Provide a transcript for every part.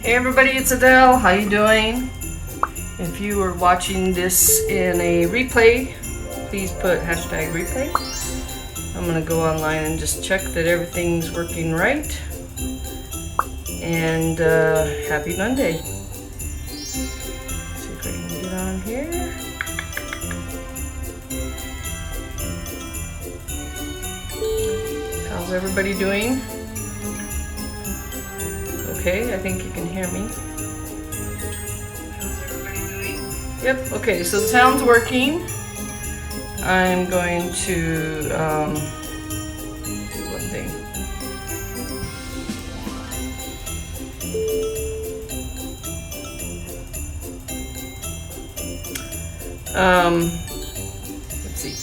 Hey everybody, it's Adele. How you doing? If you are watching this in a replay, please put hashtag replay. I'm gonna go online and just check that everything's working right. And happy Monday. See if I can get on here. How's everybody doing? Okay, I think you can hear me. How's everybody doing? Yep, okay, so the sound's working. I'm going to do one thing. Let's see.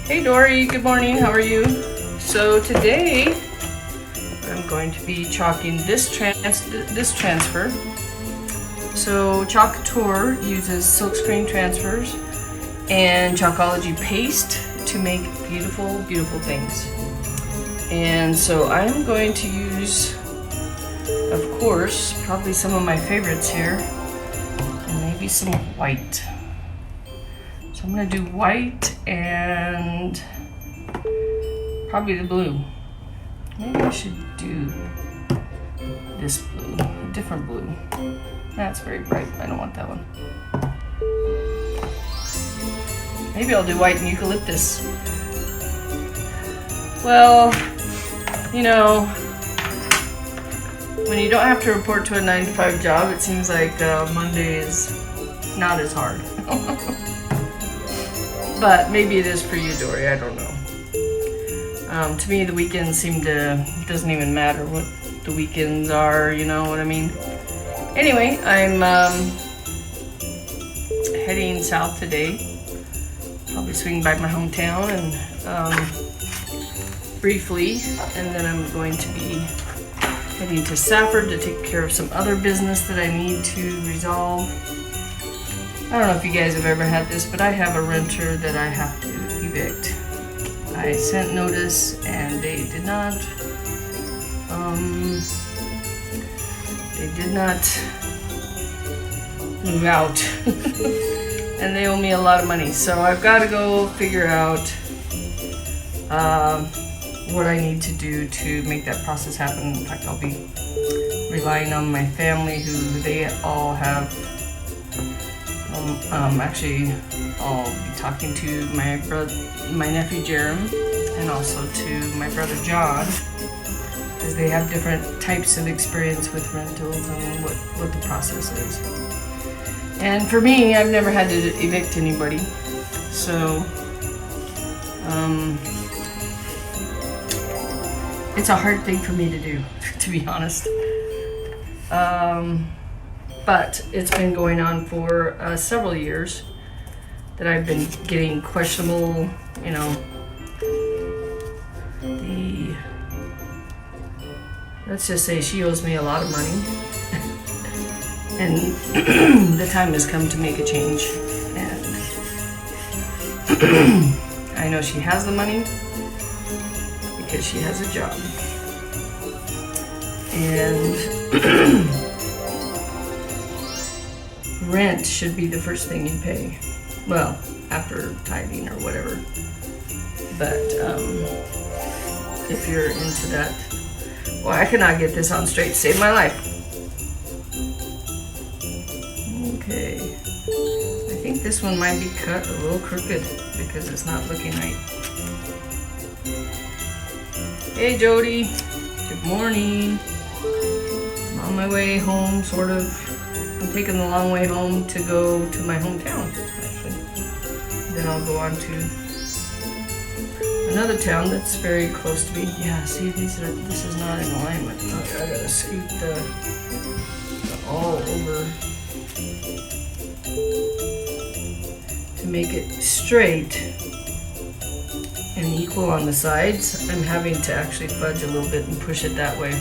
Hey Dory, good morning, how are you? So today, I'm going to be chalking this transfer. So Chalk Couture uses silkscreen transfers and Chalkology paste to make beautiful, beautiful things. And so I'm going to use, of course, probably some of my favorites here, and maybe some white. So I'm going to do white and probably the blue. Maybe I should do this blue, a different blue. That's very bright, I don't want that one. Maybe I'll do white and eucalyptus. Well, you know, when you don't have to report to a 9-to-5 job, it seems like Monday is not as hard. But maybe it is for you, Dory, I don't know. To me, the weekends seem to, it doesn't even matter what the weekends are, you know what I mean? Anyway, I'm heading south today. Probably swing by my hometown and briefly, and then I'm going to be heading to Safford to take care of some other business that I need to resolve. I don't know if you guys have ever had this, but I have a renter that I have to evict. I sent notice and they did not move out. And they owe me a lot of money, so I've got to go figure out what I need to do to make that process happen. In fact, I'll be relying on my family, who they all have. Actually, I'll be talking to my nephew Jerem, and also to my brother John, because they have different types of experience with rentals and what the process is. And for me, I've never had to evict anybody, so it's a hard thing for me to do, to be honest. But it's been going on for several years that I've been getting questionable, you know, let's just say she owes me a lot of money. And the time has come to make a change, and I know she has the money because she has a job, and rent should be the first thing you pay, well, after tithing or whatever. But if you're into that, well, I cannot get this on straight to save my life. Okay, I think this one might be cut a little crooked because it's not looking right. Hey Jody, good morning. I'm on my way home, sort of. I'm taking the long way home to go to my hometown, actually. Then I'll go on to another town that's very close to me. Yeah, see, this is not in alignment. Okay, I gotta scoot the all over to make it straight and equal on the sides. I'm having to actually fudge a little bit and push it that way.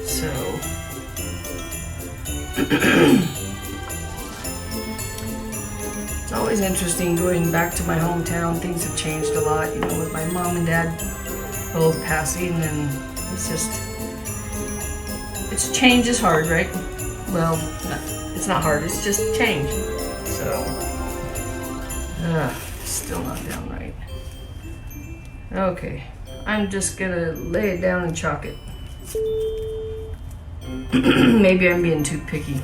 So it's always interesting going back to my hometown. Things have changed a lot, you know, with my mom and dad both passing, and it's just It's change is hard, right? Well, it's not hard, it's just change. So, still not down right. Okay, I'm just gonna lay it down and chalk it. Maybe I'm being too picky.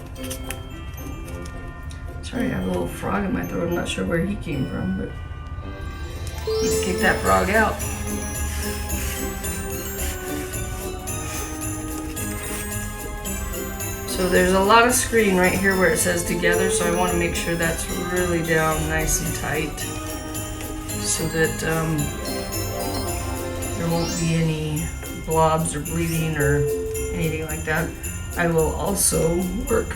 Sorry, I have a little frog in my throat. I'm not sure where he came from, but need to kick that frog out. So there's a lot of screen right here where it says together, so I want to make sure that's really down nice and tight so that there won't be any blobs or bleeding or anything like that. I will also work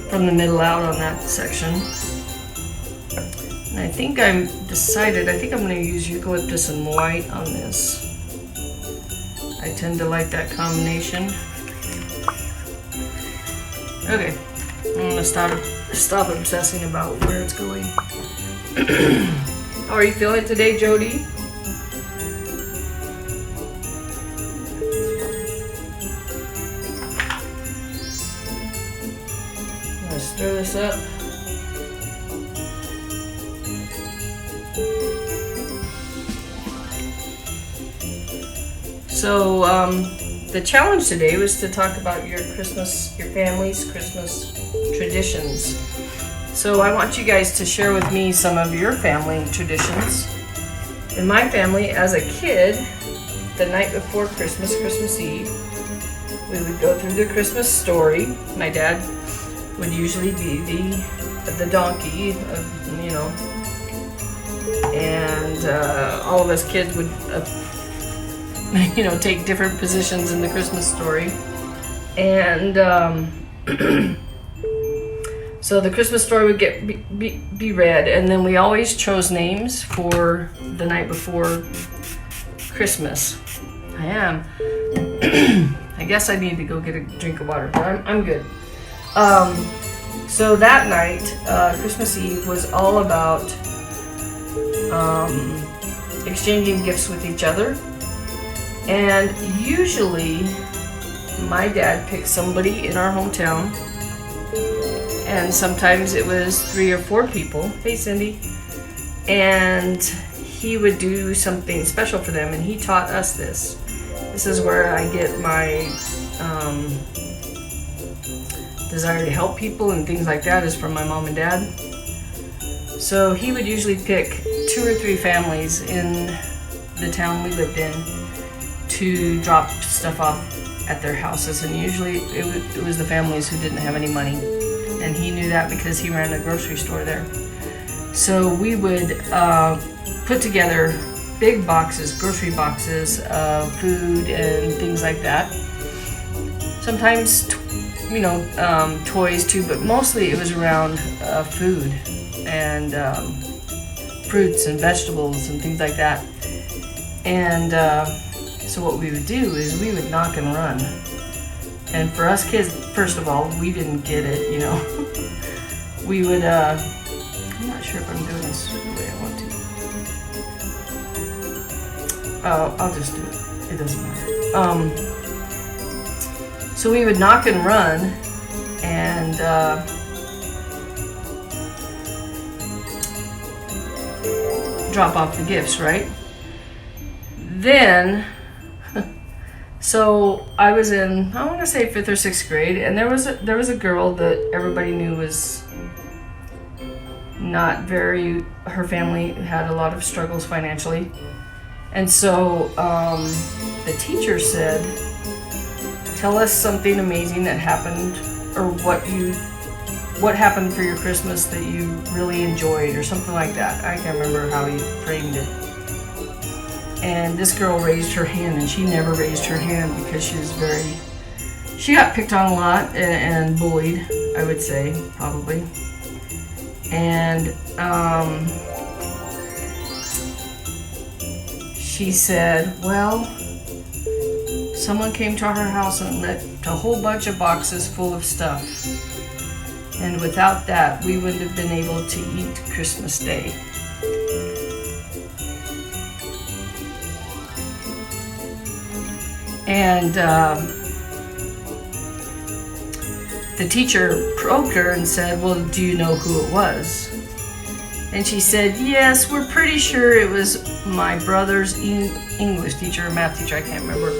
from the middle out on that section. And I think I'm decided, I think I'm going to use eucalyptus and white on this. I tend to like that combination. Okay, I'm gonna stop obsessing about where it's going. How are you feeling today, Jody? I'm gonna stir this up. So, the challenge today was to talk about your family's Christmas traditions. So I want you guys to share with me some of your family traditions. In my family, as a kid, the night before Christmas, Christmas Eve, we would go through the Christmas story. My dad would usually be the donkey, you know, and all of us kids would you know, take different positions in the Christmas story. And so the Christmas story would be read, and then we always chose names for the night before Christmas. I guess I need to go get a drink of water, but I'm good. So that night, Christmas Eve, was all about exchanging gifts with each other. And usually, my dad picked somebody in our hometown, and sometimes it was 3 or 4 people. Hey, Cindy. And he would do something special for them, and he taught us this. This is where I get my desire to help people and things like that, is from my mom and dad. So he would usually pick 2 or 3 families in the town we lived in to drop stuff off at their houses, and usually it was the families who didn't have any money, and he knew that because he ran a grocery store there. So we would put together big boxes, grocery boxes of food and things like that. Sometimes, you know, toys too, but mostly it was around food and fruits and vegetables and things like that. And so what we would do is we would knock and run. And for us kids, first of all, we didn't get it, you know. We would, I'm not sure if I'm doing this the way I want to. I'll just do it. It doesn't matter. So we would knock and run and drop off the gifts, right? Then, so I was in, I want to say 5th or 6th grade, and there was a girl that everybody knew was not very, her family had a lot of struggles financially. And so the teacher said, tell us something amazing that happened, or what happened for your Christmas that you really enjoyed, or something like that. I can't remember how he framed it. And this girl raised her hand, and she never raised her hand because she got picked on a lot and bullied, I would say, probably. And she said, well, someone came to our house and left a whole bunch of boxes full of stuff. And without that, we wouldn't have been able to eat Christmas Day. And the teacher poked her and said, well, do you know who it was? And she said, yes, we're pretty sure it was my brother's English teacher or math teacher, I can't remember.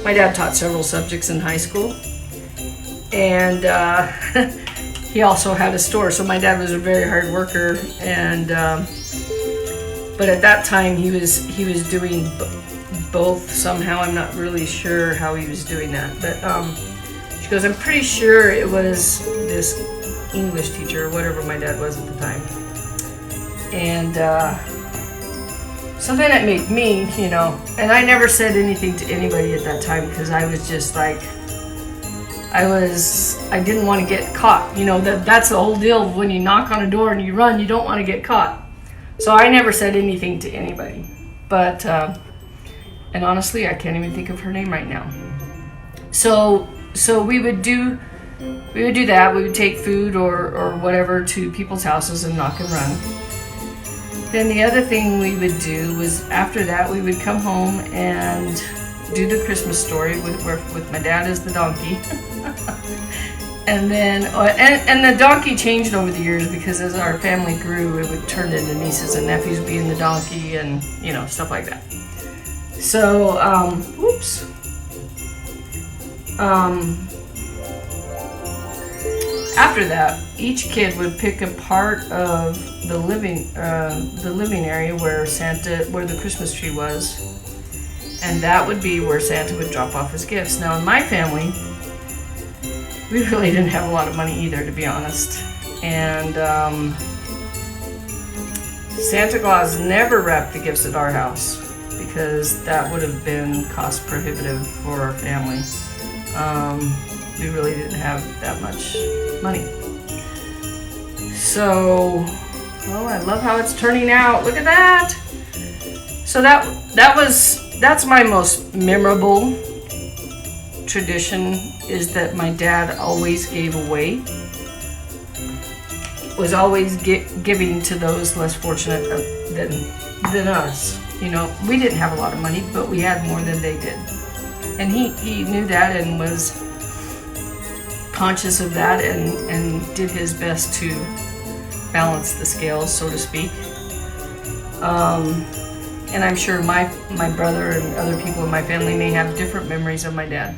My dad taught several subjects in high school. And he also had a store, so my dad was a very hard worker. And but at that time he was doing both somehow. I'm not really sure how he was doing that. But she goes, I'm pretty sure it was this English teacher or whatever my dad was at the time. And something that made me, you know, and I never said anything to anybody at that time because I was just like, I didn't want to get caught. You know, that's the whole deal. When you knock on a door and you run, you don't want to get caught. So I never said anything to anybody. But, and honestly, I can't even think of her name right now. So we would do that. We would take food or whatever to people's houses and knock and run. Then the other thing we would do was after that we would come home and do the Christmas story with my dad as the donkey. And then and the donkey changed over the years because as our family grew it would turn into nieces and nephews being the donkey and, you know, stuff like that. So after that, each kid would pick a part of the living area where the Christmas tree was, and that would be where Santa would drop off his gifts. Now, in my family, we really didn't have a lot of money either, to be honest, and Santa Claus never wrapped the gifts at our house because that would have been cost prohibitive for our family. We really didn't have that much money. So, oh, I love how it's turning out. Look at that. So that's my most memorable tradition, is that my dad always gave away. Was always giving to those less fortunate than us. You know, we didn't have a lot of money, but we had more than they did. And he knew that and was conscious of that and did his best to balance the scales, so to speak. And I'm sure my brother and other people in my family may have different memories of my dad.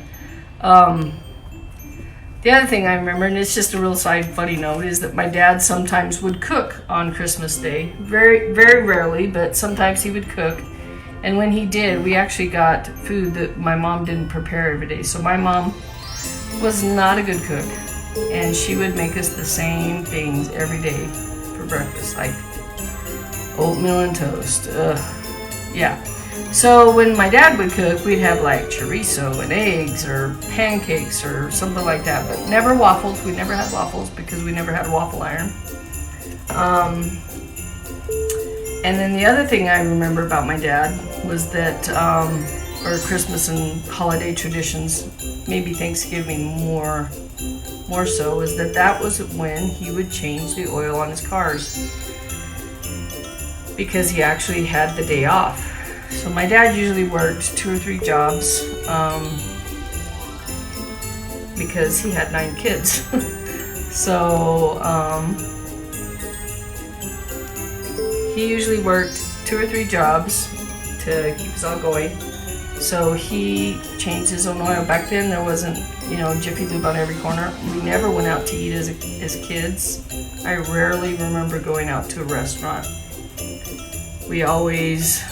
The other thing I remember, and it's just a real side funny note, is that my dad sometimes would cook on Christmas Day. Very, very rarely, but sometimes he would cook. And when he did, we actually got food that my mom didn't prepare every day. So my mom was not a good cook, and she would make us the same things every day for breakfast, like oatmeal and toast. Yeah. So when my dad would cook, we'd have like chorizo and eggs or pancakes or something like that, but never waffles. We never had waffles because we never had a waffle iron. And then the other thing I remember about my dad was that, or Christmas and holiday traditions, maybe Thanksgiving more so, is that was when he would change the oil on his cars because he actually had the day off. So my dad usually worked 2 or 3 jobs because he had 9 kids. So he usually worked 2 or 3 jobs to keep us all going. So he changed his own oil. Back then there wasn't, you know, Jiffy Lube on every corner. We never went out to eat as kids. I rarely remember going out to a restaurant. We always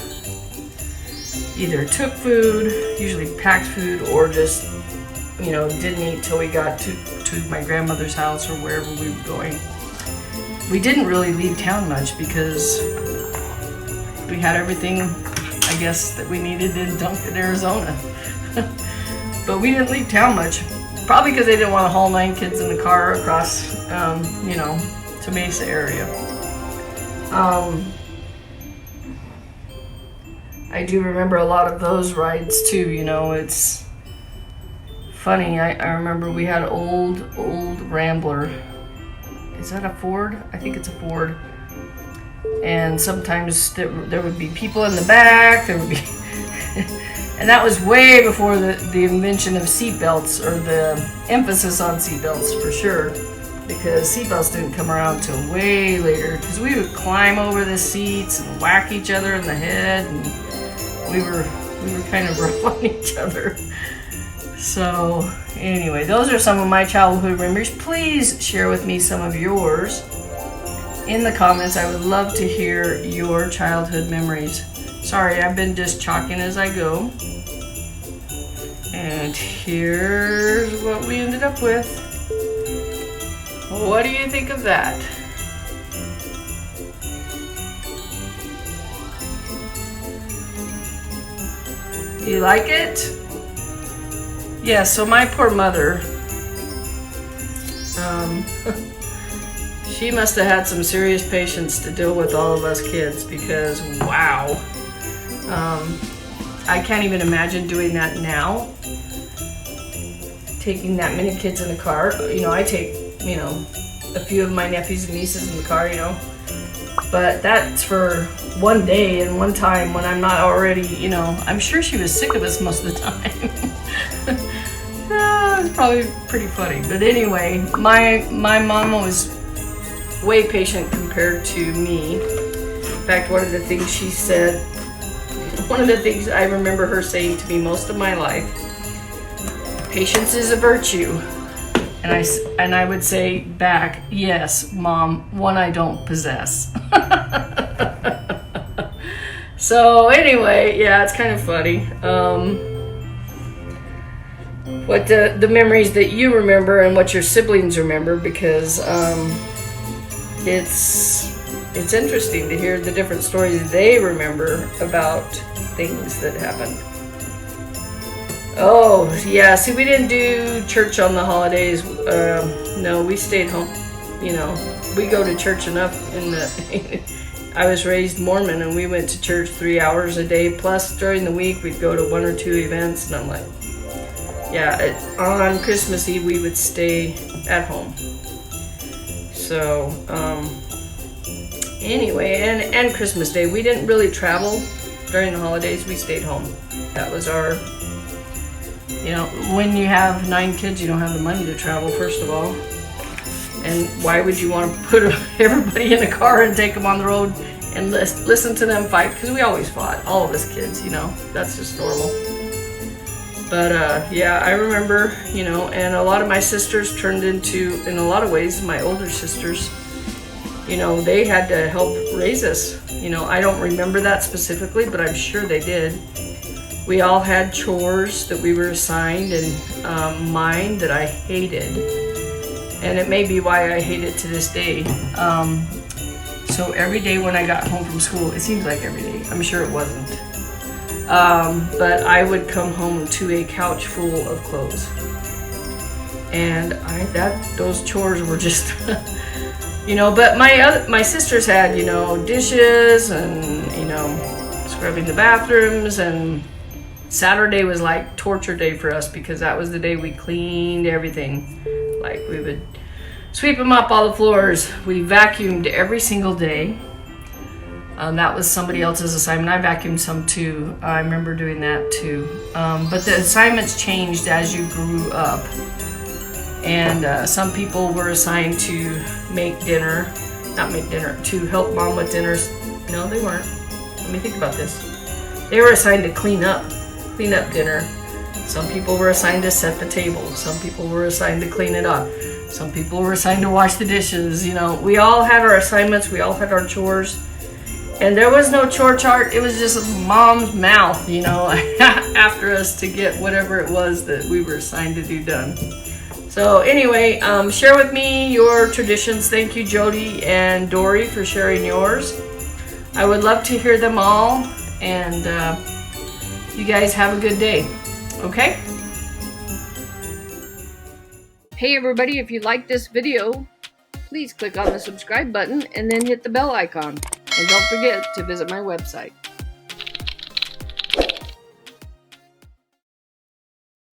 either took food, usually packed food, or just, you know, didn't eat till we got to my grandmother's house or wherever we were going. We didn't really leave town much because we had everything, I guess, that we needed in Duncan, Arizona. But we didn't leave town much, probably because they didn't want to haul 9 kids in the car across, you know, to Mesa area. I do remember a lot of those rides too, you know. It's funny, I remember we had an old Rambler. Is that a Ford? I think it's a Ford. And sometimes there would be people in the back, there would be And that was way before the invention of seatbelts, or the emphasis on seatbelts for sure, because seatbelts didn't come around till way later, because we would climb over the seats and whack each other in the head, and we were kind of rough on each other. So anyway, those are some of my childhood memories. Please share with me some of yours in the comments. I would love to hear your childhood memories. Sorry, I've been just chalking as I go. And here's what we ended up with. What do you think of that? Do you like it? Yeah, so my poor mother, she must have had some serious patience to deal with all of us kids, because wow, I can't even imagine doing that now, taking that many kids in the car. You know, I take, you know, a few of my nephews and nieces in the car, you know, but that's for one day and one time when I'm not already, you know, I'm sure she was sick of us most of the time. It's probably pretty funny, but anyway, my mom was way patient compared to me. In fact, one of the things she said, one of the things I remember her saying to me most of my life, patience is a virtue. And I would say back, yes, Mom, one I don't possess. So anyway, yeah, it's kind of funny. What the memories that you remember and what your siblings remember, because it's interesting to hear the different stories they remember about things that happened. Oh yeah, see, we didn't do church on the holidays. No, we stayed home. You know, we go to church enough in the I was raised Mormon, and we went to church 3 hours a day, plus during the week we'd go to 1 or 2 events, and I'm like, yeah, on Christmas Eve we would stay at home. So anyway, and Christmas Day, we didn't really travel during the holidays. We stayed home. That was our, you know, when you have 9 kids, you don't have the money to travel, first of all. And why would you want to put everybody in a car and take them on the road and listen to them fight? Because we always fought, all of us kids, you know, that's just normal. But yeah, I remember, you know, and a lot of my sisters turned into, in a lot of ways, my older sisters, you know, they had to help raise us. You know, I don't remember that specifically, but I'm sure they did. We all had chores that we were assigned, and mine that I hated. And it may be why I hate it to this day. So every day when I got home from school, it seems like every day, I'm sure it wasn't, but I would come home to a couch full of clothes. And those chores were just, you know, but my sisters had, you know, dishes and, you know, scrubbing the bathrooms, and Saturday was like torture day for us, because that was the day we cleaned everything. Like, we would sweep them up, all the floors. We vacuumed every single day. That was somebody else's assignment. I vacuumed some too. I remember doing that too. But the assignments changed as you grew up. And some people were assigned to make dinner. Not make dinner, to help Mom with dinners. No, they weren't. Let me think about this. They were assigned to clean up dinner. Some people were assigned to set the table. Some people were assigned to clean it up. Some people were assigned to wash the dishes. You know, we all had our assignments. We all had our chores. And there was no chore chart. It was just Mom's mouth, you know, after us to get whatever it was that we were assigned to do done. So anyway, share with me your traditions. Thank you, Jody and Dory, for sharing yours. I would love to hear them all. And you guys have a good day. Okay? Hey everybody, if you like this video, please click on the subscribe button and then hit the bell icon. And don't forget to visit my website.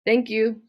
Thank you.